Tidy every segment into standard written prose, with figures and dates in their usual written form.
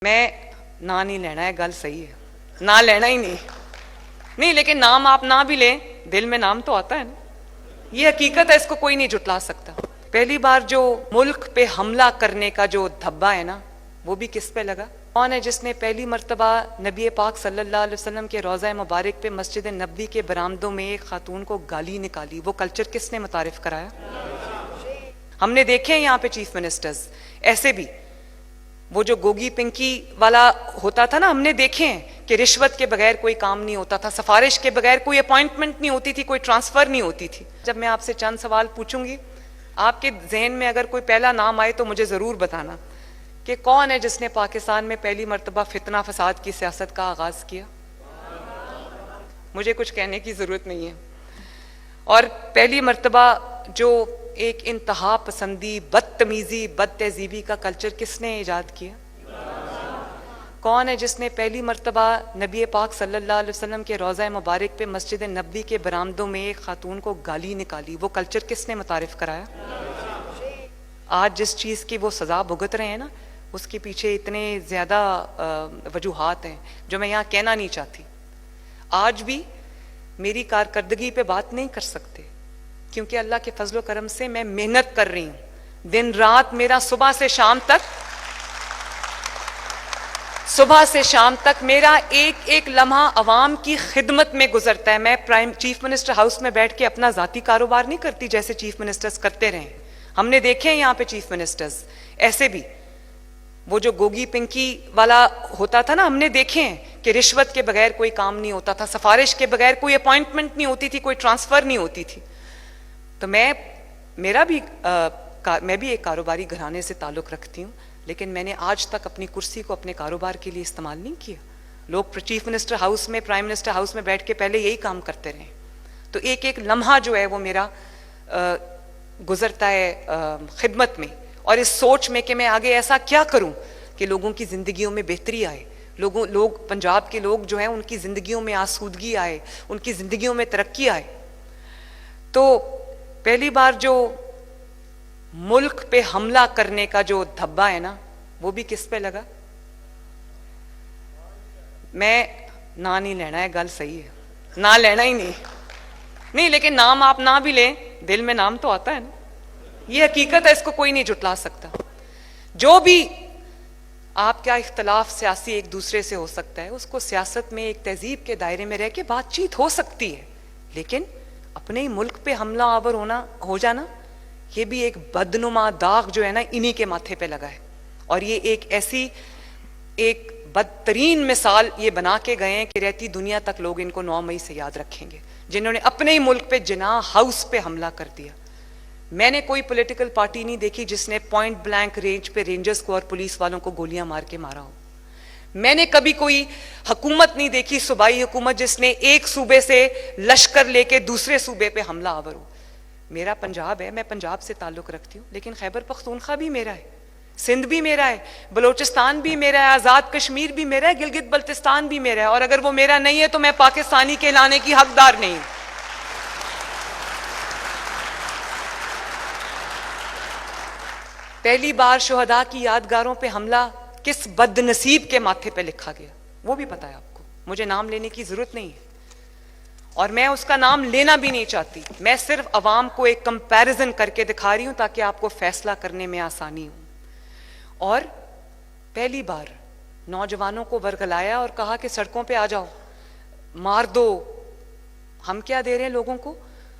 मैं ना नहीं लेना है, गल सही है, ना लेना ही नहीं, लेकिन नाम आप ना भी लें, दिल में नाम तो आता है ना। ये हकीकत है, इसको कोई नहीं जुटला सकता। पहली बार जो मुल्क पे हमला करने का जो धब्बा है ना, वो भी किस पे लगा? कौन है जिसने पहली मर्तबा नबी पाक सल्लल्लाहु अलैहि वसल्लम के रोज़ा मुबारक पे मस्जिद नबवी के बरामदों में एक खातून को गाली निकाली? वो कल्चर किसने मुतारिफ कराया? हमने देखे हैं यहाँ पे चीफ मिनिस्टर्स ऐसे भी, वो जो गोगी पिंकी वाला होता था ना, हमने देखे हैं कि रिश्वत के बगैर कोई काम नहीं होता था, सिफारिश के बगैर कोई अपॉइंटमेंट नहीं होती थी, कोई ट्रांसफर नहीं होती थी। जब मैं आपसे चंद सवाल पूछूंगी, आपके जहन में अगर कोई पहला नाम आए तो मुझे जरूर बताना कि कौन है जिसने पाकिस्तान में पहली मर्तबा फितना फसाद की सियासत का आगाज किया। मुझे कुछ कहने की जरूरत नहीं है। और पहली मर्तबा जो एक इंतहा पसंदी, बदतमीजी, बद तहजीबी का कल्चर किसने इजाद किया? कौन है जिसने पहली मर्तबा नबी पाक सल्लल्लाहु अलैहि वसल्लम के रोज़ा मुबारक पे मस्जिद नबवी के बरामदों में एक खातून को गाली निकाली? वो कल्चर किसने मुतारिफ कराया? आज जिस चीज़ की वो सज़ा भुगत रहे हैं ना, उसके पीछे इतने ज़्यादा वजूहात हैं जो मैं यहाँ कहना नहीं चाहती। आज भी मेरी कारकर्दगी पे बात नहीं कर सकते, क्योंकि अल्लाह के फजलो करम से मैं मेहनत कर रही हूं। दिन रात मेरा सुबह से शाम तक मेरा एक एक लम्हा अवाम की खिदमत में गुजरता है। मैं चीफ मिनिस्टर हाउस में बैठ के अपना जाती कारोबार नहीं करती जैसे चीफ मिनिस्टर्स करते रहे। हमने देखे हैं यहाँ पे चीफ मिनिस्टर्स ऐसे भी, वो जो गोगी पिंकी वाला होता था ना, हमने देखे हैं कि रिश्वत के बगैर कोई काम नहीं होता था, सिफारिश के बगैर कोई अपॉइंटमेंट नहीं होती थी, कोई ट्रांसफर नहीं होती थी। तो मैं भी एक कारोबारी घराने से ताल्लुक़ रखती हूँ, लेकिन मैंने आज तक अपनी कुर्सी को अपने कारोबार के लिए इस्तेमाल नहीं किया। लोग चीफ मिनिस्टर हाउस में, प्राइम मिनिस्टर हाउस में बैठ के पहले यही काम करते रहे। तो एक एक लम्हा जो है वो मेरा गुजरता है खिदमत में, और इस सोच में कि मैं आगे ऐसा क्या करूं कि लोगों की जिंदगियों में बेहतरी आए, लोग पंजाब के लोग जो हैं उनकी जिंदगियों में आसूदगी आए, उनकी जिंदगियों में तरक्की आए। तो पहली बार जो मुल्क पे हमला करने का जो धब्बा है ना, वो भी किस पे लगा? मैं ना नहीं लेना है, गल सही है, ना लेना ही नहीं, लेकिन नाम आप ना भी लें, दिल में नाम तो आता है ना। ये हकीकत है, इसको कोई नहीं जुटला सकता। जो भी आपका इख्तलाफ सियासी एक दूसरे से हो सकता है, उसको सियासत में एक तहजीब के दायरे में रह के बातचीत हो सकती है, लेकिन अपने ही मुल्क पे हमला आवर हो जाना, ये भी एक बदनुमा दाग जो है ना, इन्हीं के माथे पे लगा है। और ये एक बदतरीन मिसाल ये बना के गए हैं कि रहती दुनिया तक लोग इनको 9 मई से याद रखेंगे, जिन्होंने अपने ही मुल्क पे जिना हाउस पे हमला कर दिया। मैंने कोई पॉलिटिकल पार्टी नहीं देखी जिसने पॉइंट ब्लैंक रेंज पे रेंजर्स को और पुलिस वालों को गोलियां मार के मारा हो। मैंने कभी कोई हुकूमत नहीं देखी, सूबाई हुकूमत, जिसने एक सूबे से लश्कर लेके दूसरे सूबे पे हमला आवर हो। मेरा पंजाब है, मैं पंजाब से ताल्लुक रखती हूँ, लेकिन खैबर पख्तूनख्वा भी मेरा है, सिंध भी मेरा है, बलोचिस्तान भी मेरा है, आजाद कश्मीर भी मेरा है, गिलगित बल्तिस्तान भी मेरा है। और अगर वो मेरा नहीं है तो मैं पाकिस्तानी कहलाने की हकदार नहीं हूं। पहली बार शुहदा की यादगारों पे हमला किस बदनसीब के माथे पे लिखा गया, वो भी पता है आपको। मुझे नाम लेने की जरूरत नहीं है, और मैं उसका नाम लेना भी नहीं चाहती। मैं सिर्फ अवाम को एक कंपैरिजन करके दिखा रही हूं ताकि आपको फैसला करने में आसानी हो। और पहली बार नौजवानों को वर्गलाया और कहा कि सड़कों पे आ जाओ, मार दो। हम क्या दे रहे हैं लोगों को?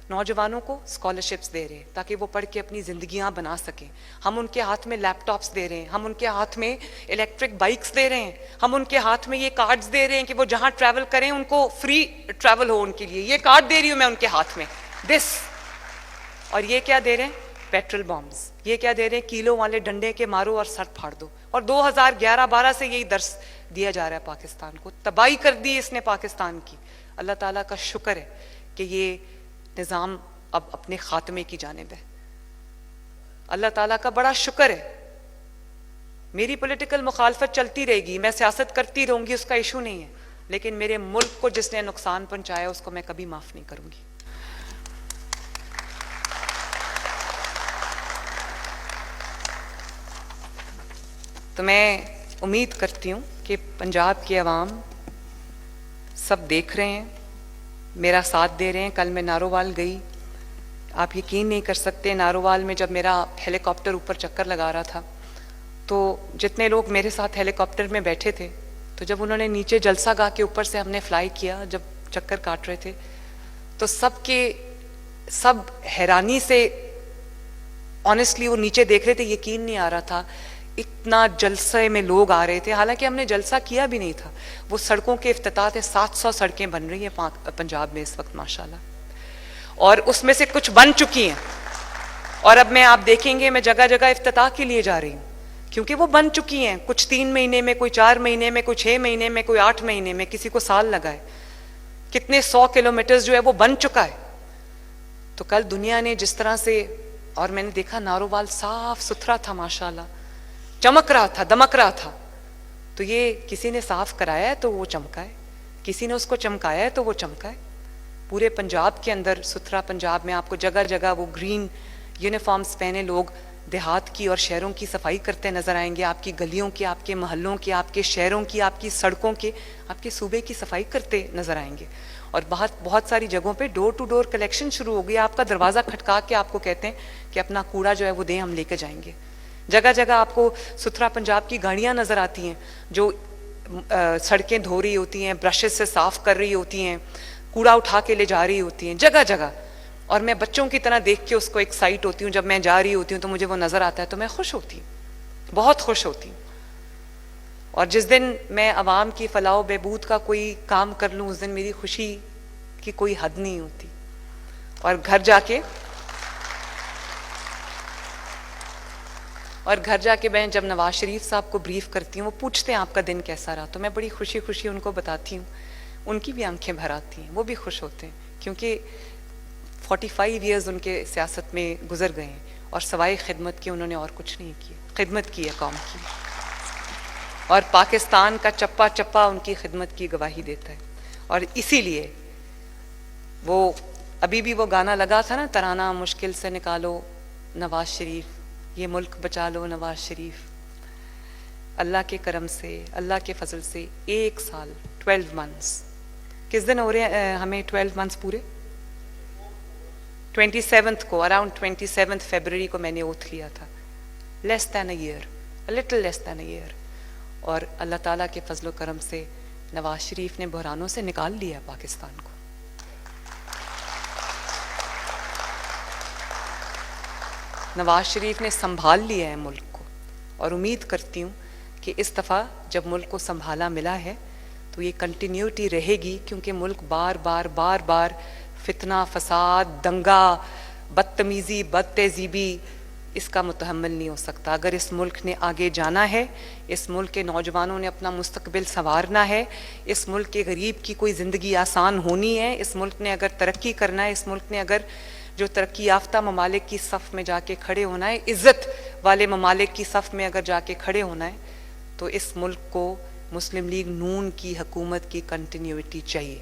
नौजवानों को स्कॉलरशिप्स दे रहे हैं ताकि वो पढ़ के अपनी जिंदगियां बना सकें। हम उनके हाथ में लैपटॉप्स दे रहे हैं, हम उनके हाथ में इलेक्ट्रिक बाइक्स दे रहे हैं, हम उनके हाथ में ये कार्ड्स दे रहे हैं कि वो जहां ट्रैवल करें उनको फ्री ट्रैवल हो उनके लिए। ये कार्ड दे रही हूं मैं उनके हाथ में, और ये क्या दे रहे हैं? Petrol bombs. ये क्या दे रहे हैं? किलो वाले डंडे के मारो और सर फाड़ दो। और 2011-12 से यही दर्स दिया जा रहा है पाकिस्तान को। तबाही कर दी इसने पाकिस्तान की। अल्लाह ताला का शुक्र है कि ये निज़ाम अब अपने खात्मे की जानिब है। अल्लाह ताला का बड़ा शुक्र है। मेरी पॉलिटिकल मुखालफत चलती रहेगी, मैं सियासत करती रहूंगी, उसका इशू नहीं है, लेकिन मेरे मुल्क को जिसने नुकसान पहुंचाया उसको मैं कभी माफ नहीं करूंगी। तो मैं उम्मीद करती हूँ कि पंजाब की आवाम सब देख रहे हैं, मेरा साथ दे रहे हैं। कल मैं नारोवाल गई, आप यकीन नहीं कर सकते, नारोवाल में जब मेरा हेलीकॉप्टर ऊपर चक्कर लगा रहा था तो जितने लोग मेरे साथ हेलीकॉप्टर में बैठे थे, तो जब उन्होंने नीचे जलसा गाह के ऊपर से हमने फ्लाई किया, जब चक्कर काट रहे थे, तो सब हैरानी से ऑनेस्टली वो नीचे देख रहे थे। यकीन नहीं आ रहा था इतना जलसे में लोग आ रहे थे, हालांकि हमने जलसा किया भी नहीं था। वो सड़कों के इफ्तिताह थे, 700 सड़कें बन रही हैं पंजाब में इस वक्त माशाल्लाह, और उसमें से कुछ बन चुकी हैं। और अब मैं, आप देखेंगे, मैं जगह जगह इफ्तिताह के लिए जा रही हूँ, क्योंकि वो बन चुकी हैं। कुछ 3 महीने में, कोई 4 महीने में, कोई 6 महीने में, कोई 8 महीने में, किसी को साल लगा है। कितने 100 किलोमीटर जो है वो बन चुका है। तो कल दुनिया ने जिस तरह से, और मैंने देखा नारोवाल साफ सुथरा था माशाल्लाह, चमक रहा था, दमक रहा था। तो ये किसी ने साफ कराया है तो वो चमका है, किसी ने उसको चमकाया है तो वो चमका है। पूरे पंजाब के अंदर, सुथरा पंजाब में आपको जगह जगह वो ग्रीन यूनिफॉर्म्स पहने लोग देहात की और शहरों की सफाई करते नजर आएंगे। आपकी गलियों की, आपके मोहल्लों की, आपके शहरों की, आपकी सड़कों के, आपके सूबे की सफाई करते नजर आएंगे। और बहुत सारी जगहों पे डोर टू डोर कलेक्शन शुरू हो गई। आपका दरवाजा खटका के आपको कहते हैं कि अपना कूड़ा जो है वो दें, हम लेके जाएंगे। जगह जगह आपको सुथरा पंजाब की गाड़ियां नजर आती हैं जो सड़कें धो रही होती हैं, ब्रशेस से साफ कर रही होती हैं, कूड़ा उठा के ले जा रही होती हैं जगह जगह। और मैं बच्चों की तरह देख के उसको एक्साइट होती हूँ। जब मैं जा रही होती हूँ तो मुझे वो नजर आता है तो मैं खुश होती हूँ, बहुत खुश होती हूँ। और जिस दिन मैं अवाम की फलाह बहबूद का कोई काम कर लूँ, उस दिन मेरी खुशी की कोई हद नहीं होती। और घर जाके मैं जब नवाज शरीफ साहब को ब्रीफ करती हूँ, वो पूछते हैं आपका दिन कैसा रहा, तो मैं बड़ी खुशी खुशी उनको बताती हूँ। उनकी भी आंखें भर आती हैं, वो भी खुश होते हैं, क्योंकि 45 ईयर्स उनके सियासत में गुजर गए हैं और सवाए खिदमत के उन्होंने और कुछ नहीं किया। खिदमत की है कौम की, और पाकिस्तान का चप्पा चप्पा उनकी खिदमत की गवाही देता है। और इसीलिए वो अभी भी वो गाना लगा था ना, तराना मुश्किल से निकालो नवाज शरीफ, ये मुल्क बचा लो नवाज शरीफ। अल्लाह के करम से, अल्लाह के फजल से 1 साल 12 मंथ्स, किस दिन हो रहे हैं हमें 12 मंथ्स पूरे? 27th को, अराउंड 27th फरवरी को मैंने ओथ लिया था। Less than a year, little less than a year. और अल्लाह ताला के फजलो करम से नवाज शरीफ ने बहरानों से निकाल लिया पाकिस्तान को। नवाज शरीफ ने संभाल लिया है मुल्क को, और उम्मीद करती हूँ कि इस दफ़ा जब मुल्क को संभाला मिला है तो ये कंटिन्यूटी रहेगी, क्योंकि मुल्क बार बार फितना, फसाद, दंगा, बदतमीज़ी, बदतहज़ीबी, इसका मुतहम्मिल नहीं हो सकता। अगर इस मुल्क ने आगे जाना है, इस मुल्क के नौजवानों ने अपना मुस्तकबिल संवारना है, इस मुल्क के गरीब की कोई ज़िंदगी आसान होनी है, इस मुल्क ने अगर तरक्की करना है, इस मुल्क ने अगर जो तरक्की याफ्ता ममालिक की सफ़ में जाके खड़े होना है, इज़्ज़त वाले ममालिक की सफ़ में अगर जाके खड़े होना है, तो इस मुल्क को मुस्लिम लीग नून की हुकूमत की कंटिन्यूटी चाहिए।